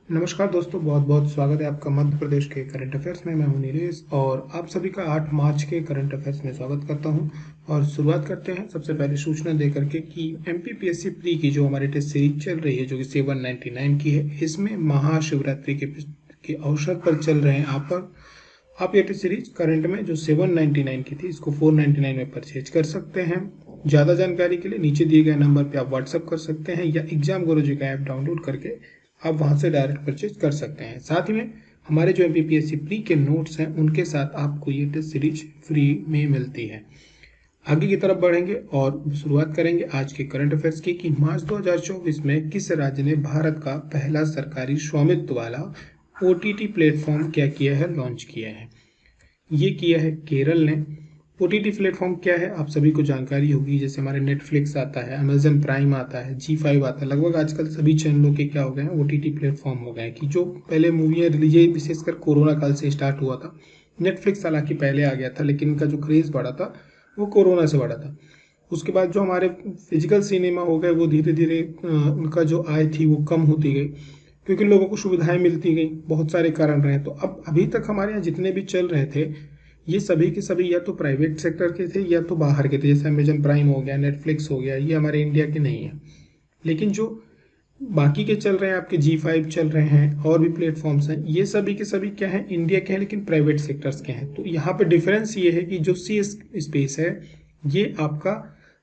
नमस्कार दोस्तों, बहुत बहुत स्वागत है आपका मध्य प्रदेश के करंट अफेयर्स में। मैं हूं नीलेश और आप सभी का 8 मार्च के करंट अफेयर्स में स्वागत करता हूं। और शुरुआत करते हैं सबसे पहले सूचना देकर के कि एमपीपीएससी प्री की जो हमारी टेस्ट सीरीज चल रही है, जो कि 799 की है, इसमें महाशिवरात्रि के अवसर पर चल रहे हैं आप ये टेस्ट सीरीज करंट में जो 799 की थी, इसको 499 में परचेज कर सकते हैं। ज़्यादा जानकारी के लिए नीचे दिए गए नंबर पे आप व्हाट्सअप कर सकते हैं या एग्जाम गुरुजी का ऐप डाउनलोड करके आप वहां से डायरेक्ट परचेज कर सकते हैं। साथ ही में हमारे जो एमपीपीएससी प्री के नोट्स हैं, उनके साथ आपको ये टेस्ट सीरीज फ्री में मिलती है। आगे की तरफ बढ़ेंगे और शुरुआत करेंगे आज के करंट अफेयर्स की कि मार्च 2024 में किस राज्य ने भारत का पहला सरकारी स्वामित्व वाला ओटीटी प्लेटफॉर्म क्या किया है, लॉन्च किया है। ये किया है केरल ने। ओटीटी प्लेटफॉर्म क्या है आप सभी को जानकारी होगी। जैसे हमारे नेटफ्लिक्स आता है, अमेजन प्राइम आता है, जी5 आता है, लगभग आजकल सभी चैनलों के क्या हो गए हैं, ओटीटी प्लेटफॉर्म हो गए हैं। कि जो पहले मूवियाँ रिलीज विशेषकर कोरोना काल से स्टार्ट हुआ था। नेटफ्लिक्स हालांकि पहले आ गया था, लेकिन इनका जो क्रेज बढ़ा था वो कोरोना से बढ़ा था। उसके बाद जो हमारे फिजिकल सिनेमा हो गए, वो धीरे धीरे उनका जो आय थी वो कम होती गई, क्योंकि लोगों को सुविधाएं मिलती गई। बहुत सारे कारण रहे। तो अब अभी तक हमारे यहाँ जितने भी चल रहे थे, ये सभी के सभी या तो प्राइवेट सेक्टर के थे या तो बाहर के थे। जैसे अमेजन प्राइम हो गया, नेटफ्लिक्स हो गया, ये हमारे इंडिया के नहीं है। लेकिन जो बाकी के चल रहे हैं, आपके जी5 चल रहे हैं और भी प्लेटफॉर्म्स हैं, ये सभी के सभी क्या हैं, इंडिया के हैं लेकिन प्राइवेट सेक्टर्स के हैं। तो यहाँ पे डिफरेंस ये है कि जो सी स्पेस है, ये आपका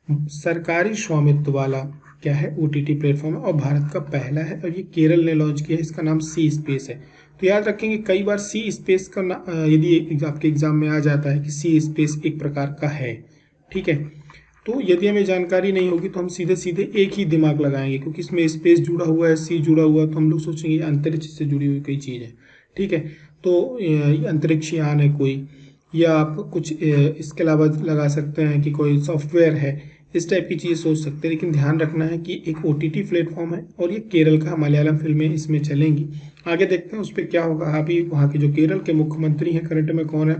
सरकारी स्वामित्व वाला क्या है, ओटीटी प्लेटफॉर्म है और भारत का पहला है। और ये केरल ने लॉन्च किया है, इसका नाम सी स्पेस है। तो याद रखेंगे, कई बार सी स्पेस का यदि आपके एग्जाम में आ जाता है कि सी स्पेस एक प्रकार का है, ठीक है। तो यदि हमें जानकारी नहीं होगी तो हम सीधे सीधे एक ही दिमाग लगाएंगे, क्योंकि इसमें स्पेस जुड़ा हुआ है, सी जुड़ा हुआ है, तो हम लोग सोचेंगे अंतरिक्ष से जुड़ी हुई कोई चीज़ है, ठीक है। तो अंतरिक्ष यान है कोई, या आप कुछ इसके अलावा लगा सकते हैं कि कोई सॉफ्टवेयर है, इस टाइप की चीज़ सोच सकते हैं। लेकिन ध्यान रखना है कि एक ओटीटी प्लेटफॉर्म है और ये केरल का, मलयालम फिल्में इसमें चलेंगी। आगे देखते हैं उस पर क्या होगा। अभी वहाँ के जो केरल के मुख्यमंत्री हैं करंट में कौन है,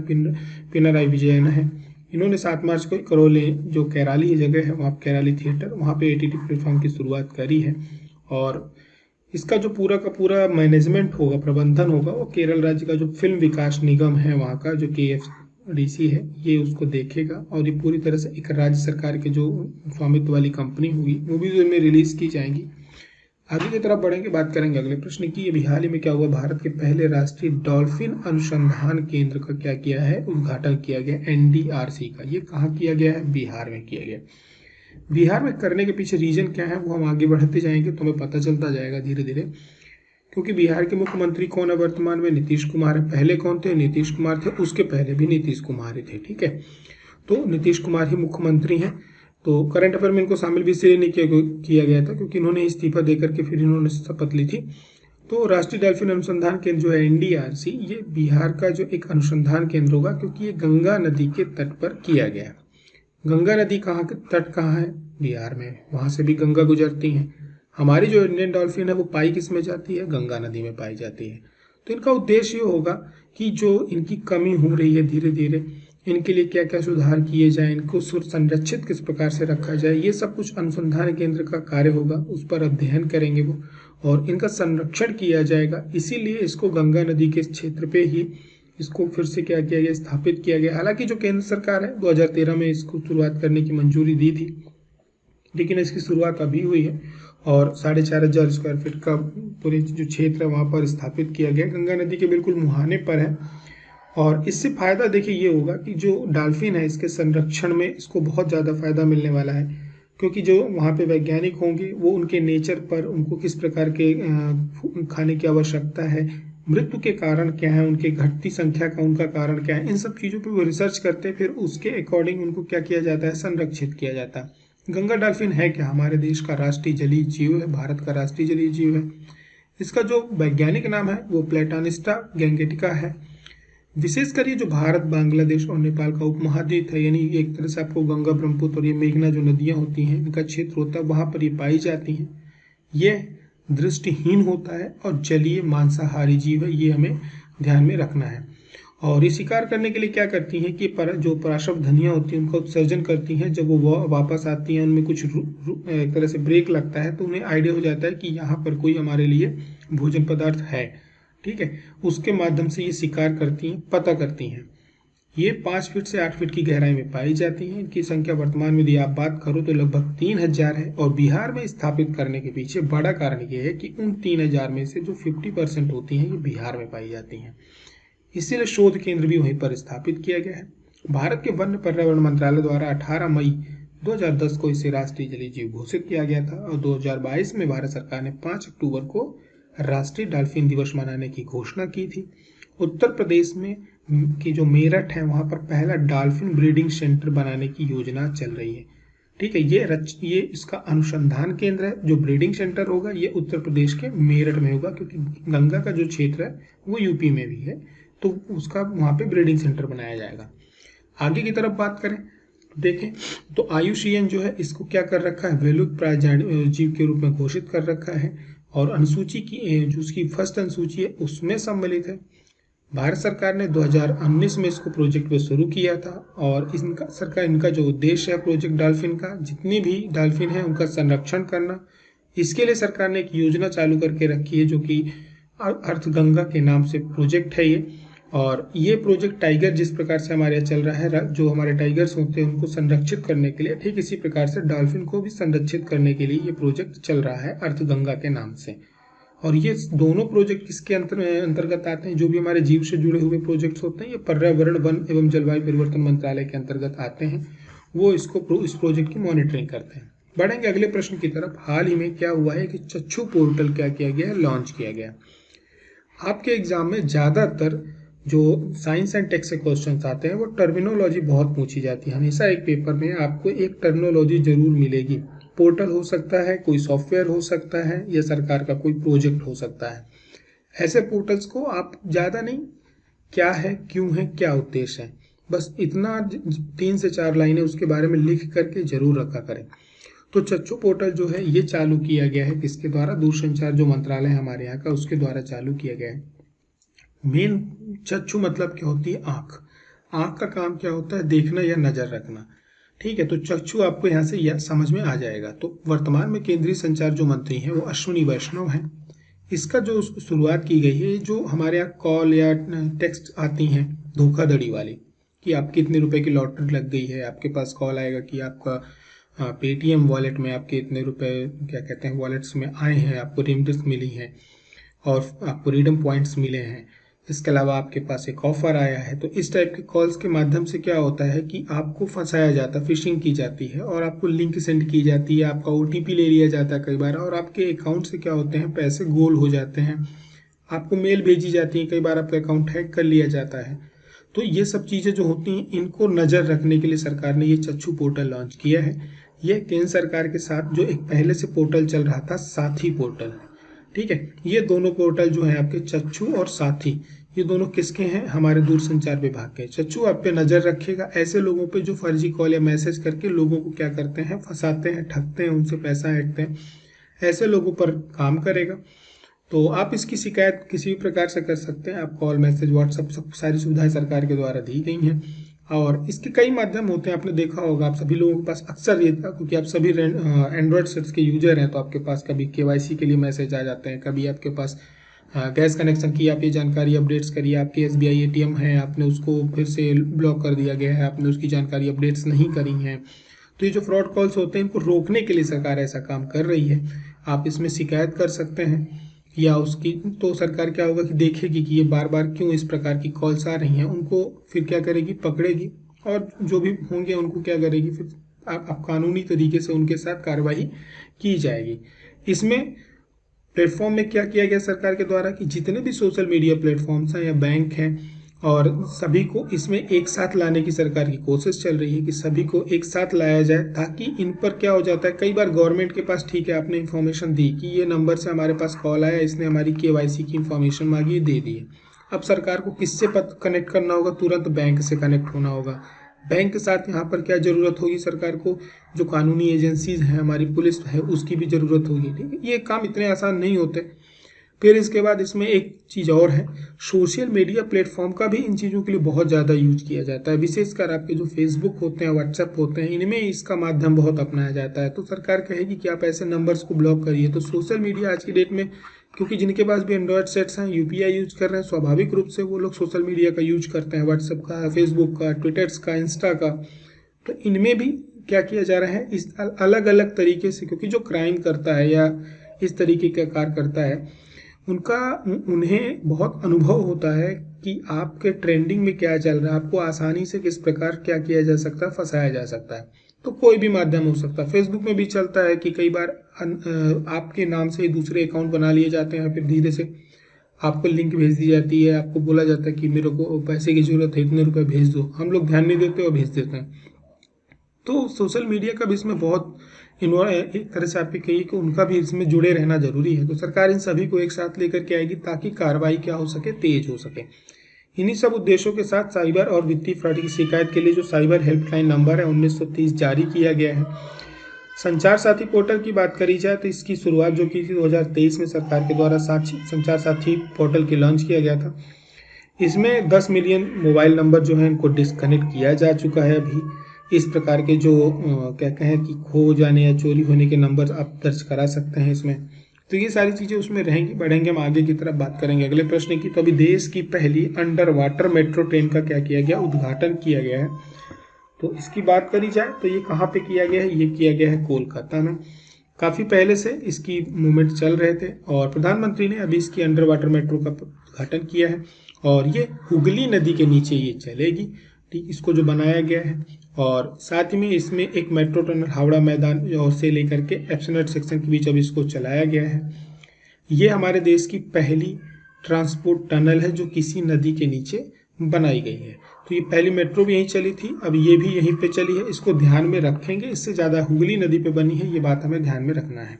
पिनराई विजयन है। इन्होंने 7 मार्च को करोले, जो कैराली जगह है, वहाँ कैराली थिएटर, वहाँ पे एटीटी प्लेटफॉर्म की शुरुआत करी है। और इसका जो पूरा का पूरा मैनेजमेंट होगा, प्रबंधन होगा, वो केरल राज्य का जो फिल्म विकास निगम है वहाँ का, जो केएफडीसी है, ये उसको देखेगा। और ये पूरी तरह से एक राज्य सरकार के जो स्वामित्व वाली कंपनी होगी, मूवीज में रिलीज की जाएंगी। आगे की तरफ बढ़ेंगे, बात करेंगे अगले प्रश्न की। अभी हाल ही में क्या हुआ, भारत के पहले राष्ट्रीय डॉल्फिन अनुसंधान केंद्र का क्या किया है, उद्घाटन किया गया, एनडीआरसी का। ये कहाँ किया गया है, बिहार में किया गया। बिहार में करने के पीछे रीजन क्या है, वो हम आगे बढ़ते जाएंगे तो हमें पता चलता जाएगा धीरे धीरे। क्योंकि बिहार के मुख्यमंत्री कौन है वर्तमान में, नीतीश कुमार है। पहले कौन थे, नीतीश कुमार थे, उसके पहले भी नीतीश कुमार ही थे, ठीक है। तो नीतीश कुमार ही मुख्यमंत्री हैं। तो करंट अफेयर में इनको शामिल भी इसलिए नहीं किया गया था क्योंकि इन्होंने इस्तीफा देकर के फिर इन्होंने शपथ ली थी। तो राष्ट्रीय डॉल्फिन अनुसंधान केंद्र जो है एनडीआरसी, ये बिहार का जो एक अनुसंधान केंद्र होगा, क्योंकि ये गंगा नदी के तट पर किया गया है। गंगा नदी कहाँ के तट कहाँ है, बिहार में, वहां से भी गंगा गुजरती है। हमारी जो इंडियन डॉल्फिन है वो पाई किस में जाती है, गंगा नदी में पाई जाती है। तो इनका उद्देश्य ये होगा कि जो इनकी कमी हो रही है धीरे धीरे, इनके लिए क्या क्या सुधार किए जाएं, इनको संरक्षित किस प्रकार से रखा जाए, ये सब कुछ अनुसंधान केंद्र का कार्य होगा। उस पर अध्ययन करेंगे वो, और इनका संरक्षण किया जाएगा। इसीलिए इसको गंगा नदी के क्षेत्र पे ही इसको फिर से क्या किया गया, स्थापित किया गया। हालांकि जो केंद्र सरकार है 2013 में इसको शुरुआत करने की मंजूरी दी थी, लेकिन इसकी शुरुआत अभी हुई है। और 4,500 स्क्वायर फीट का पूरे जो क्षेत्र है वहाँ पर स्थापित किया गया, गंगा नदी के बिल्कुल मुहाने पर है। और इससे फायदा देखिए ये होगा कि जो डॉल्फिन है, इसके संरक्षण में इसको बहुत ज़्यादा फायदा मिलने वाला है। क्योंकि जो वहाँ पे वैज्ञानिक होंगे वो उनके नेचर पर, उनको किस प्रकार के खाने की आवश्यकता है, मृत्यु के कारण क्या है, उनके घटती संख्या का उनका कारण क्या है, इन सब चीज़ों पे वो रिसर्च करते हैं। फिर उसके अकॉर्डिंग उनको क्या किया जाता है, संरक्षित किया जाता है। गंगा डॉल्फिन है क्या, हमारे देश का राष्ट्रीय जलीय जीव है, भारत का राष्ट्रीय जलीय जीव है। इसका जो वैज्ञानिक नाम है वो प्लेटानिस्टा गैंगेटिका है। विशेषकर ये जो भारत, बांग्लादेश और नेपाल का उपमहाद्वीप है, यानी एक तरह से आपको गंगा, ब्रह्मपुत्र और ये मेघना जो नदियां होती हैं, इनका क्षेत्र होता है, वहां पर ये पाई जाती हैं। ये दृष्टिहीन होता है और जलीय मांसाहारी जीव है, ये हमें ध्यान में रखना है। और ये शिकार करने के लिए क्या करती हैं कि जो पराशर धनिया होती है उनका उत्सर्जन करती हैं। जब वो वापस आती हैं उनमें कुछ एक तरह से ब्रेक लगता है तो उन्हें आइडिया हो जाता है कि यहाँ पर कोई हमारे लिए भोजन पदार्थ है। ठीक है, उसके माध्यम से ये शिकार करती हैं, पता करती हैं। ये 5 फीट से 8 फीट की गहराई में पाई जाती हैं। इनकी संख्या वर्तमान में यदि आप बात करो तो लगभग 3000 है। और बिहार में स्थापित करने के पीछे बड़ा कारण ये है कि उन 3000 में से जो 50% होती हैं ये बिहार में पाई जाती हैं, इसीलिए शोध केंद्र भी वहीं पर स्थापित किया गया है। भारत के वन पर्यावरण मंत्रालय द्वारा 18 मई 2010 को इसे राष्ट्रीय जलीय जीव घोषित किया गया था और 2022 में भारत सरकार ने 5 अक्टूबर को राष्ट्रीय डॉल्फिन दिवस मनाने की घोषणा की थी। उत्तर प्रदेश में की जो मेरठ है वहां पर पहला डॉल्फिन ब्रीडिंग सेंटर बनाने की योजना चल रही है। ठीक है, ये इसका अनुसंधान केंद्र है। जो ब्रीडिंग सेंटर होगा ये उत्तर प्रदेश के मेरठ में होगा, क्योंकि गंगा का जो क्षेत्र है वो यूपी में भी है, तो उसका वहाँ पे ब्रीडिंग सेंटर बनाया जाएगा। आगे की तरफ बात करें तो देखें तो IUCN जो है इसको क्या कर रखा है, विलुप्त प्राय जीव के रूप में घोषित कर रखा है और अनुसूची की जो उसकी फर्स्ट अनुसूची है उसमें सम्मिलित है। भारत सरकार ने 2019 में इसको प्रोजेक्ट पे शुरू किया था और इनका जो उद्देश्य है प्रोजेक्ट डॉल्फिन का, जितनी भी डॉल्फिन है उनका संरक्षण करना। इसके लिए सरकार ने एक योजना चालू करके रखी है जो कि अर्थ गंगा के नाम से प्रोजेक्ट है ये। और ये प्रोजेक्ट टाइगर जिस प्रकार से हमारे यहाँ चल रहा है, जो हमारे टाइगर्स होते हैं उनको संरक्षित करने के लिए, ठीक इसी प्रकार से डॉल्फिन को भी संरक्षित करने के लिए ये प्रोजेक्ट चल रहा है अर्थ गंगा के नाम से। और ये दोनों प्रोजेक्ट किसके अंतर्गत आते हैं, जो भी हमारे जीव से जुड़े हुए प्रोजेक्ट्स होते हैं ये पर्यावरण वन एवं जलवायु परिवर्तन मंत्रालय के अंतर्गत आते हैं। वो इस प्रोजेक्ट की मॉनिटरिंग करते हैं। बढ़ेंगे अगले प्रश्न की तरफ। हाल ही में क्या हुआ है कि चक्षु पोर्टल क्या किया गया है, लॉन्च किया गया। आपके एग्जाम में ज़्यादातर जो साइंस एंड टेक से क्वेश्चन आते हैं वो टर्मिनोलॉजी बहुत पूछी जाती है। हमेशा एक पेपर में आपको एक टर्मिनोलॉजी जरूर मिलेगी। पोर्टल हो सकता है, कोई सॉफ्टवेयर हो सकता है, या सरकार का कोई प्रोजेक्ट हो सकता है। ऐसे पोर्टल्स को आप ज़्यादा नहीं क्या है, क्यों है, क्या उद्देश्य है, बस इतना 3 से 4 लाइनें उसके बारे में लिख करके जरूर रखा करें। तो चक्षु पोर्टल जो है ये चालू किया गया है किसके द्वारा, दूरसंचार जो मंत्रालय हमारे यहाँ का उसके द्वारा चालू किया गया है। मेन चक्षु मतलब क्या होती है, आँख। आँख का काम क्या होता है, देखना या नज़र रखना। ठीक है, तो चक्षु आपको यहाँ से समझ में आ जाएगा। तो वर्तमान में केंद्रीय संचार जो मंत्री हैं वो अश्विनी वैष्णव हैं। इसका जो शुरुआत की गई है, जो हमारे यहाँ कॉल या टेक्स्ट आती हैं धोखाधड़ी वाली कि आपकी इतने रुपए की लॉटरी लग गई है, आपके पास कॉल आएगा कि आपका पेटीएम वॉलेट में आपके इतने रुपए क्या कहते हैं वॉलेट्स में आए हैं, आपको रिमिटेंस मिली है और आपको रिडीम पॉइंट्स मिले हैं, इसके अलावा आपके पास एक ऑफर आया है। तो इस टाइप के कॉल्स के माध्यम से क्या होता है कि आपको फंसाया जाता है, फिशिंग की जाती है और आपको लिंक सेंड की जाती है, आपका OTP ले लिया जाता है कई बार, और आपके अकाउंट से क्या होते हैं पैसे गोल हो जाते हैं, आपको मेल भेजी जाती है, कई बार आपका अकाउंट हैक कर लिया जाता है। तो ये सब चीज़ें जो होती हैं इनको नज़र रखने के लिए सरकार ने ये चक्षु पोर्टल लॉन्च किया है। ये केंद्र सरकार के साथ जो एक पहले से पोर्टल चल रहा था साथी पोर्टल, ठीक है, ये दोनों पोर्टल जो है आपके चक्षु और साथी, ये दोनों किसके हैं, हमारे दूरसंचार विभाग के। चक्षु आप पे नज़र रखेगा ऐसे लोगों पे जो फर्जी कॉल या मैसेज करके लोगों को क्या करते हैं, फंसाते हैं, ठगते हैं, उनसे पैसा ऐंठते हैं, ऐसे लोगों पर काम करेगा। तो आप इसकी शिकायत किसी भी प्रकार से कर सकते हैं। आप कॉल, मैसेज, व्हाट्सएप, सब सारी सुविधाएं सरकार के द्वारा दी गई हैं और इसके कई माध्यम होते हैं। आपने देखा होगा, आप सभी लोगों के पास अक्सर ये था, क्योंकि आप सभी एंड्रॉयड सेट्स के यूजर हैं, तो आपके पास कभी KYC के लिए मैसेज आ जाते हैं, कभी आपके पास गैस कनेक्शन की आप ये जानकारी अपडेट्स करिए, आपके SBI ATM है, आपने उसको फिर से ब्लॉक कर दिया गया है, आपने उसकी जानकारी अपडेट्स नहीं करी हैं। तो ये जो फ्रॉड कॉल्स होते हैं इनको रोकने के लिए सरकार ऐसा काम कर रही है। आप इसमें शिकायत कर सकते हैं या उसकी तो सरकार क्या होगा कि देखेगी कि ये बार बार क्यों इस प्रकार की कॉल्स आ रही हैं, उनको फिर क्या करेगी, पकड़ेगी और जो भी होंगे उनको क्या करेगी, फिर आप कानूनी तरीके से उनके साथ कार्रवाई की जाएगी। इसमें प्लेटफॉर्म में क्या किया गया सरकार के द्वारा कि जितने भी सोशल मीडिया प्लेटफॉर्म्स हैं या बैंक हैं और सभी को इसमें एक साथ लाने की सरकार की कोशिश चल रही है कि सभी को एक साथ लाया जाए, ताकि इन पर क्या हो जाता है, कई बार गवर्नमेंट के पास ठीक है आपने इन्फॉर्मेशन दी कि ये नंबर से हमारे पास कॉल आया, इसने हमारी KYC की इन्फॉर्मेशन मांगी, दे दी है। अब सरकार को किससे कनेक्ट करना होगा, तुरंत बैंक से कनेक्ट होना होगा। बैंक के साथ यहाँ पर क्या ज़रूरत होगी सरकार को, जो कानूनी एजेंसीज हैं, हमारी पुलिस है, उसकी भी ज़रूरत होगी। ठीक है, ये काम इतने आसान नहीं होते, फिर इसके बाद इसमें एक चीज़ और है, सोशल मीडिया प्लेटफॉर्म का भी इन चीज़ों के लिए बहुत ज़्यादा यूज किया जाता है। विशेषकर आपके जो फेसबुक होते हैं, व्हाट्सएप होते हैं, इनमें इसका माध्यम बहुत अपनाया जाता है। तो सरकार कहेगी कि आप ऐसे नंबर्स को ब्लॉक करिए। तो सोशल मीडिया आज की डेट में, क्योंकि जिनके पास भी एंड्रॉयड सेट्स हैं, यूपीआई यूज कर रहे हैं, स्वाभाविक रूप से वो लोग सोशल मीडिया का यूज करते हैं, व्हाट्सएप का, फेसबुक का, ट्विटर्स का, इंस्टा का। तो इनमें भी क्या किया जा रहा है, इस अलग अलग तरीके से, क्योंकि जो क्राइम करता है या इस तरीके का कार्य करता है, उन्हें बहुत अनुभव होता है कि आपके ट्रेंडिंग में क्या चल रहा है, आपको आसानी से किस प्रकार क्या किया जा सकता है, फंसाया जा सकता है। तो कोई भी माध्यम हो सकता है। फेसबुक में भी चलता है कि कई बार आपके नाम से दूसरे अकाउंट बना लिए जाते हैं, फिर धीरे से आपको लिंक भेज दी जाती है, आपको बोला जाता है कि मेरे को पैसे की जरूरत है, इतने रुपए भेज दो। हम लोग ध्यान नहीं देते और भेज देते हैं। तो सोशल मीडिया का भी इसमें बहुत एक तरह से आप कहिए कि उनका भी इसमें जुड़े रहना जरूरी है। तो सरकार इन सभी को एक साथ लेकर के आएगी ताकि कार्रवाई क्या हो सके, तेज हो सके। इन्हीं सब उद्देश्यों के साथ साइबर और वित्तीय फ्रॉड की शिकायत के लिए जो साइबर हेल्पलाइन नंबर है 1930 जारी किया गया है। संचार साथी पोर्टल की बात करी जाए तो इसकी शुरुआत जो की थी 2023 में सरकार के द्वारा संचार साथी पोर्टल की लॉन्च किया गया था। इसमें 10 मिलियन मोबाइल नंबर जो है इनको डिस्कनेक्ट किया जा चुका है। अभी इस प्रकार के जो कहते हैं कि खो जाने या चोरी होने के नंबर आप दर्ज करा सकते हैं इसमें। तो ये सारी चीज़ें उसमें रहेंगी। बढ़ेंगे हम आगे की तरफ, बात करेंगे अगले प्रश्न की। तो अभी देश की पहली अंडर वाटर मेट्रो ट्रेन का क्या किया गया, उद्घाटन किया गया है। तो इसकी बात करी जाए तो ये कहाँ पे किया गया है, ये किया गया है कोलकाता में। काफ़ी पहले से इसकी मूवमेंट चल रहे थे और प्रधानमंत्री ने अभी इसकी अंडर वाटर मेट्रो का उद्घाटन किया है और ये हुगली नदी के नीचे ये चलेगी। ठीक, इसको जो बनाया गया है और साथ ही में इसमें एक मेट्रो टनल हावड़ा मैदान और से लेकर के एप्सनेट सेक्शन के बीच अब इसको चलाया गया है। ये हमारे देश की पहली ट्रांसपोर्ट टनल है जो किसी नदी के नीचे बनाई गई है। तो ये पहली मेट्रो भी यहीं चली थी, अब ये भी यहीं पे चली है। इसको ध्यान में रखेंगे, इससे ज़्यादा हुगली नदी पे बनी है, ये बात हमें ध्यान में रखना है।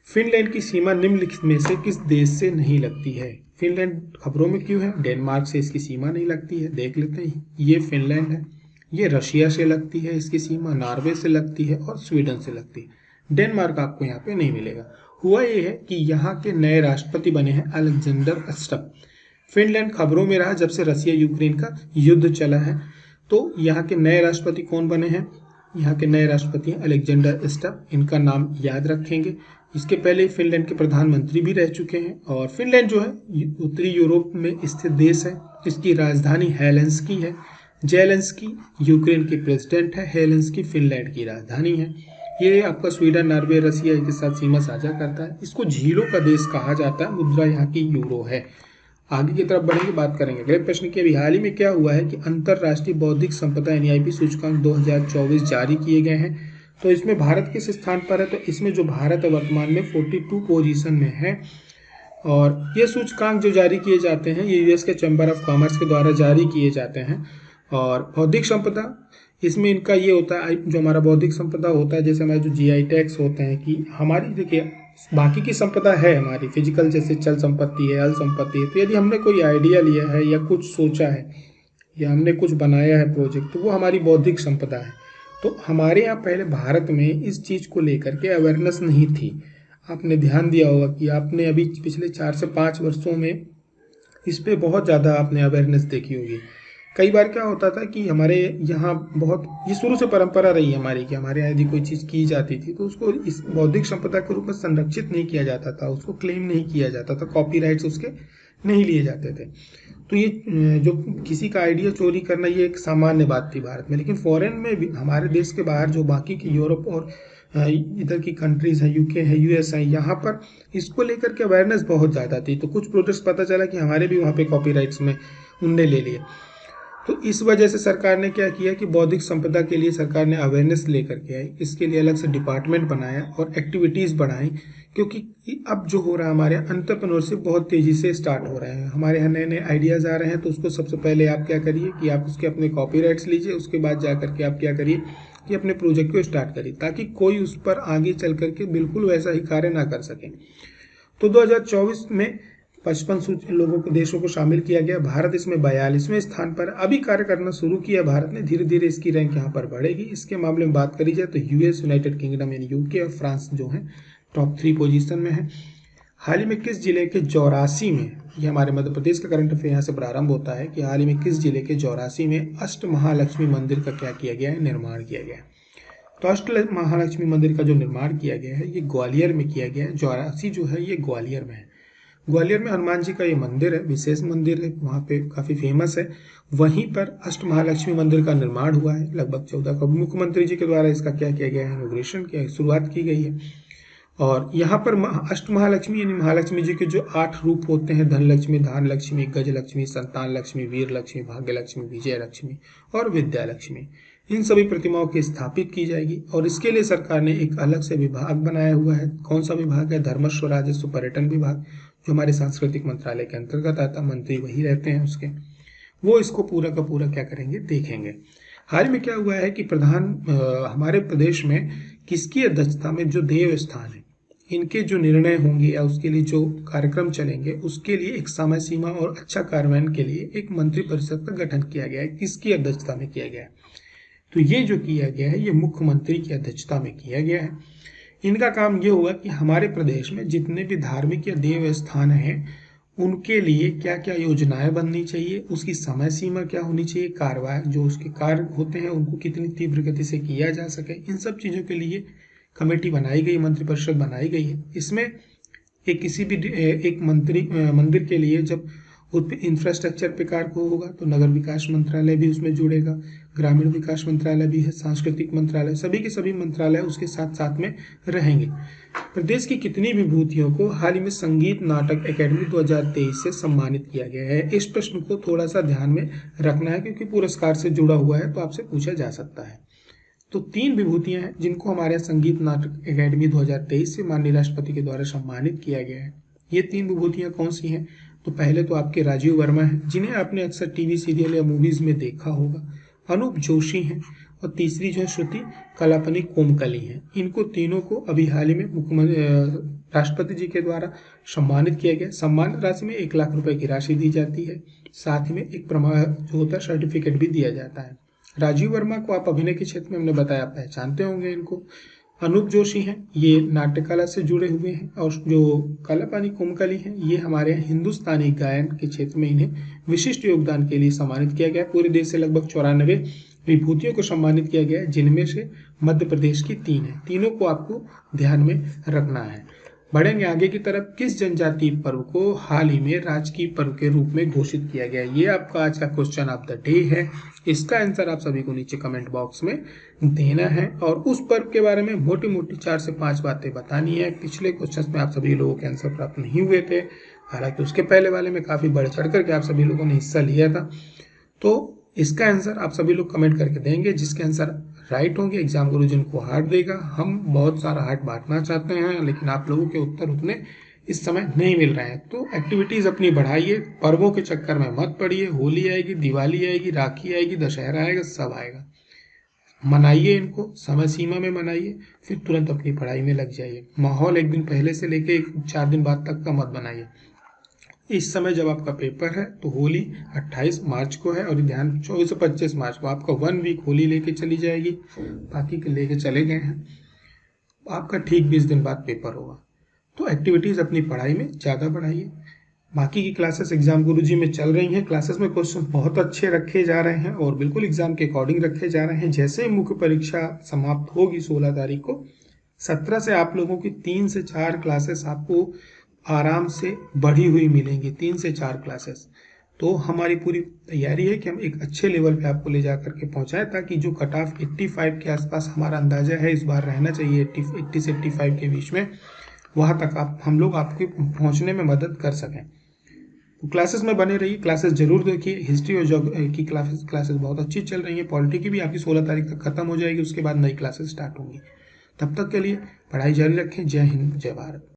फिनलैंड की सीमा निम्नलिखित में से किस देश से नहीं लगती है? फिनलैंड खबरों में क्यों है? डेनमार्क से इसकी सीमा नहीं लगती है, देख लेते हैं। ये फिनलैंड है। ये रशिया से लगती है इसकी सीमा, नॉर्वे से लगती है और स्वीडन से लगती है। डेनमार्क आपको यहाँ पे नहीं मिलेगा। हुआ ये है कि यहाँ के नए राष्ट्रपति बने हैं अलेक्जेंडर स्टब। फिनलैंड खबरों में रहा जब से रसिया यूक्रेन का युद्ध चला है। तो यहाँ के नए राष्ट्रपति कौन बने हैं? यहाँ के नए राष्ट्रपति अलेक्जेंडर स्टब, इनका नाम याद रखेंगे। इसके पहले फिनलैंड के प्रधानमंत्री भी रह चुके हैं। और फिनलैंड जो है उत्तरी यूरोप में स्थित देश है। इसकी राजधानी हेलेंस्की है। जेलेंस्की यूक्रेन के प्रेसिडेंट है, हेलेंस्की फिनलैंड की राजधानी है। ये आपका स्वीडन, नॉर्वे, रसिया के साथ सीमा साझा करता है। इसको झीलों का देश कहा जाता है। मुद्रा यहाँ की यूरो है। आगे की तरफ बढ़ेंगे, बात करेंगे अगले प्रश्न की। अभी हाल ही में क्या हुआ है कि अंतरराष्ट्रीय बौद्धिक संपदा NIP सूचकांक 2024 जारी किए गए हैं। तो इसमें भारत किस स्थान पर है? तो इसमें जो भारत है वर्तमान में 42 पोजीशन में है। और ये सूचकांक जो जारी किए जाते हैं ये US के चैम्बर ऑफ कॉमर्स के द्वारा जारी किए जाते हैं। और बौद्धिक संपदा, इसमें इनका ये होता है, जो हमारा बौद्धिक संपदा होता है, जैसे हमारे जो GI टैक्स होते हैं कि हमारी, देखिए बाकी की संपदा है हमारी फिजिकल, जैसे चल संपत्ति है, अल संपत्ति है। तो यदि हमने कोई आइडिया लिया है या कुछ सोचा है या हमने कुछ बनाया है प्रोजेक्ट, तो वो हमारी बौद्धिक संपदा है। तो हमारे यहाँ पहले भारत में इस चीज़ को लेकर के अवेयरनेस नहीं थी। आपने ध्यान दिया होगा कि आपने अभी पिछले 4 से 5 वर्षों में इस पर बहुत ज़्यादा आपने अवेयरनेस देखी होगी। कई बार क्या होता था कि हमारे यहाँ बहुत, ये शुरू से परंपरा रही है हमारी कि हमारे यहाँ यदि कोई चीज़ की जाती थी तो उसको इस बौद्धिक संपदा के रूप में संरक्षित नहीं किया जाता था, उसको क्लेम नहीं किया जाता था, कॉपीराइट्स उसके नहीं लिए जाते थे। तो ये जो किसी का आइडिया चोरी करना, ये एक सामान्य बात थी भारत में। लेकिन फॉरेन में भी, हमारे देश के बाहर जो बाकी की यूरोप और इधर की कंट्रीज है, UK है, US है, यहाँ पर इसको लेकर के अवेयरनेस बहुत ज़्यादा थी। तो कुछ प्रोजेक्ट्स पता चला कि हमारे भी वहाँ पे कॉपीराइट्स में उनने ले लिए। तो इस वजह से सरकार ने क्या किया कि बौद्धिक संपदा के लिए सरकार ने अवेयरनेस लेकर के आई, इसके लिए अलग से डिपार्टमेंट बनाया और एक्टिविटीज़ बढ़ाई। क्योंकि अब जो हो रहा है हमारे यहाँ एंटरप्रेन्योरशिप बहुत तेज़ी से स्टार्ट हो रहे हैं, हमारे यहाँ नए नए आइडियाज़ आ रहे हैं। तो उसको सबसे पहले आप क्या करिए कि आप उसके अपने कॉपीराइट्स लीजिए, उसके बाद जा करके आप क्या करिए कि अपने प्रोजेक्ट को स्टार्ट करिए, ताकि कोई उस पर आगे चल करके बिल्कुल वैसा ही कार्य ना कर सके। तो 2024 में 55 लोगों को, देशों को शामिल किया गया। भारत इसमें 42वें स्थान पर अभी कार्य करना शुरू किया भारत ने। धीरे धीरे इसकी रैंक यहाँ पर बढ़ेगी। इसके मामले में बात करी जाए तो US, यूनाइटेड किंगडम यानी UK और फ्रांस जो है टॉप 3 पोजीशन में है। हाल ही में किस जिले के जौरासी में, ये हमारे मध्य प्रदेश का करंट अफेयर यहाँ से प्रारंभ होता है कि हाल ही में किस जिले के जौरासी में अष्टमहालक्ष्मी मंदिर का क्या किया गया है, निर्माण किया गया है। तो अष्टमहालक्ष्मी मंदिर का जो निर्माण किया गया है ये ग्वालियर में किया गया है। जौरासी जो है ये ग्वालियर में है। ग्वालियर में हनुमान जी का ये मंदिर है, विशेष मंदिर है, वहाँ पे काफ़ी फेमस है। वहीं पर अष्टमहालक्ष्मी मंदिर का निर्माण हुआ है लगभग 14 करोड़। मुख्यमंत्री जी के द्वारा इसका क्या किया गया है, इनॉग्रेशन किया, शुरुआत की गई है। और यहाँ पर अष्टमहालक्ष्मी यानी महालक्ष्मी जी के जो 8 रूप होते हैं, धनलक्ष्मी, धानलक्ष्मी, गजलक्ष्मी, संतान लक्ष्मी, वीर लक्ष्मी, भाग्यलक्ष्मी, विजय लक्ष्मी और विद्या लक्ष्मी, इन सभी प्रतिमाओं की स्थापित की जाएगी। और इसके लिए सरकार ने एक अलग से विभाग बनाया हुआ है। कौन सा विभाग है? धर्मस्व राजस्व पर्यटन विभाग, जो हमारे सांस्कृतिक मंत्रालय के अंतर्गत आता, मंत्री वही रहते हैं उसके। वो इसको पूरा का पूरा क्या करेंगे, देखेंगे। हाल में क्या हुआ है कि हमारे प्रदेश में किसकी अध्यक्षता में जो देव स्थान है, इनके जो निर्णय होंगे या उसके लिए जो कार्यक्रम चलेंगे, उसके लिए एक समय सीमा और अच्छा कार्यान्वयन के लिए एक मंत्रिपरिषद का गठन किया गया है। किसकी अध्यक्षता में किया गया है? तो ये जो किया गया है ये मुख्यमंत्री की अध्यक्षता में किया गया है। इनका काम ये होगा कि हमारे प्रदेश में जितने भी धार्मिक या देव स्थान हैं उनके लिए क्या क्या योजनाएं बननी चाहिए, उसकी समय सीमा क्या होनी चाहिए, कार्रवाई जो उसके कार्य होते हैं उनको कितनी तीव्र गति से किया जा सके, इन सब चीज़ों के लिए कमेटी बनाई गई, मंत्रिपरिषद बनाई गई है। इसमें किसी भी एक मंदिर के लिए जब इंफ्रास्ट्रक्चर पे कार्य होगा तो नगर विकास मंत्रालय भी उसमें जुड़ेगा, ग्रामीण विकास मंत्रालय भी है, सांस्कृतिक मंत्रालय, सभी के सभी मंत्रालय उसके साथ साथ में रहेंगे। प्रदेश की कितनी विभूतियों को हाल ही में संगीत नाटक अकेडमी 2023 से सम्मानित किया गया है? इस प्रश्न को थोड़ा सा ध्यान में रखना है क्योंकि पुरस्कार से जुड़ा हुआ है, तो आपसे पूछा जा सकता है। तो 3 विभूतियां हैं जिनको हमारे संगीत नाटक अकेडमी 2023 से माननीय राष्ट्रपति के द्वारा सम्मानित किया गया है। ये 3 विभूतियां कौन सी हैं? तो पहले तो आपके राजीव वर्मा हैं, जिन्हें आपने अक्सर टीवी सीरियल या मूवीज में देखा होगा। अनूप जोशी हैं और तीसरी जो है श्रुति कलापनी कोमकली हैं। इनको तीनों को अभी हाल ही में राष्ट्रपति जी के द्वारा सम्मानित किया गया। सम्मान राशि में 1 लाख रुपए की राशि दी जाती है, साथ ही में एक प्रमाण जो होता है सर्टिफिकेट भी दिया जाता है। राजीव वर्मा को आप अभिनय के क्षेत्र में हमने बताया पहचानते होंगे इनको। अनूप जोशी हैं, ये नाट्य कला से जुड़े हुए हैं। और जो कलापानी कोमकली हैं, ये हमारे हिंदुस्तानी गायन के क्षेत्र में इन्हें विशिष्ट योगदान के लिए सम्मानित किया गया। पूरे देश से लगभग 94 विभूतियों को सम्मानित किया गया है, जिनमें से मध्य प्रदेश की 3 है। तीनों को आपको ध्यान में रखना है। बढ़ेंगे आगे की तरफ। किस जनजातीय पर्व को हाल ही में राजकीय पर्व के रूप में घोषित किया गया? ये आपका आज का क्वेश्चन ऑफ द डे है। इसका आंसर आप सभी को नीचे कमेंट बॉक्स में देना है और उस पर्व के बारे में मोटी मोटी 4 से 5 बातें बतानी है। पिछले क्वेश्चन में आप सभी लोगों के आंसर प्राप्त नहीं हुए थे, हालांकि उसके पहले वाले में काफी बढ़ चढ़ करके आप सभी लोगों ने हिस्सा लिया था। तो इसका आंसर आप सभी लोग कमेंट करके देंगे। जिसके आंसर राइट होंगे एग्जाम गुरु जिनको हार्ट देगा। हम बहुत सारा हार्ट बांटना चाहते हैं, लेकिन आप लोगों के उत्तर उतने इस समय नहीं मिल रहे हैं। तो एक्टिविटीज अपनी बढ़ाइए, पर्वों के चक्कर में मत पड़िए। होली आएगी, दिवाली आएगी, राखी आएगी, दशहरा आएगा, सब आएगा। मनाइए इनको, समय सीमा में मनाइए, फिर तुरंत अपनी पढ़ाई में लग जाइए। माहौल एक दिन पहले से लेके 4 दिन बाद तक का मत बनाइए। इस समय जब आपका पेपर है तो होली 28 मार्च को है और ध्यान 24 से 25 मार्च को आपका 1 वीक होली लेके चली जाएगी। बाकी के लेके चले गए हैं, आपका ठीक 20 दिन बाद पेपर होगा। तो एक्टिविटीज अपनी पढ़ाई में ज़्यादा बढ़ाइए। बाकी की क्लासेस एग्जाम गुरुजी में चल रही हैं। क्लासेस में क्वेश्चन बहुत अच्छे रखे जा रहे हैं और बिल्कुल एग्जाम के अकॉर्डिंग रखे जा रहे हैं। जैसे ही मुख्य परीक्षा समाप्त होगी 16 तारीख को, 17 से आप लोगों की 3 से 4 क्लासेस आपको आराम से बढ़ी हुई मिलेंगी। 3 से 4 क्लासेस। तो हमारी पूरी तैयारी है कि हम एक अच्छे लेवल पे आपको ले जा करके पहुंचाएं, ताकि जो कट ऑफ 85 के आसपास हमारा अंदाजा है इस बार रहना चाहिए, 80 से 85 के बीच में, वहां तक हम लोग आपके पहुंचने में मदद कर सकें। तो क्लासेस में बने रहिए, क्लासेस जरूर देखिए। हिस्ट्री और ज्योग्राफी की क्लासेस बहुत अच्छी चल रही है। पॉलिटी की भी आपकी 16 तारीख तक खत्म हो जाएगी, उसके बाद नई क्लासेस स्टार्ट होंगी। तब तक के लिए पढ़ाई जारी रखें। जय हिंद, जय भारत।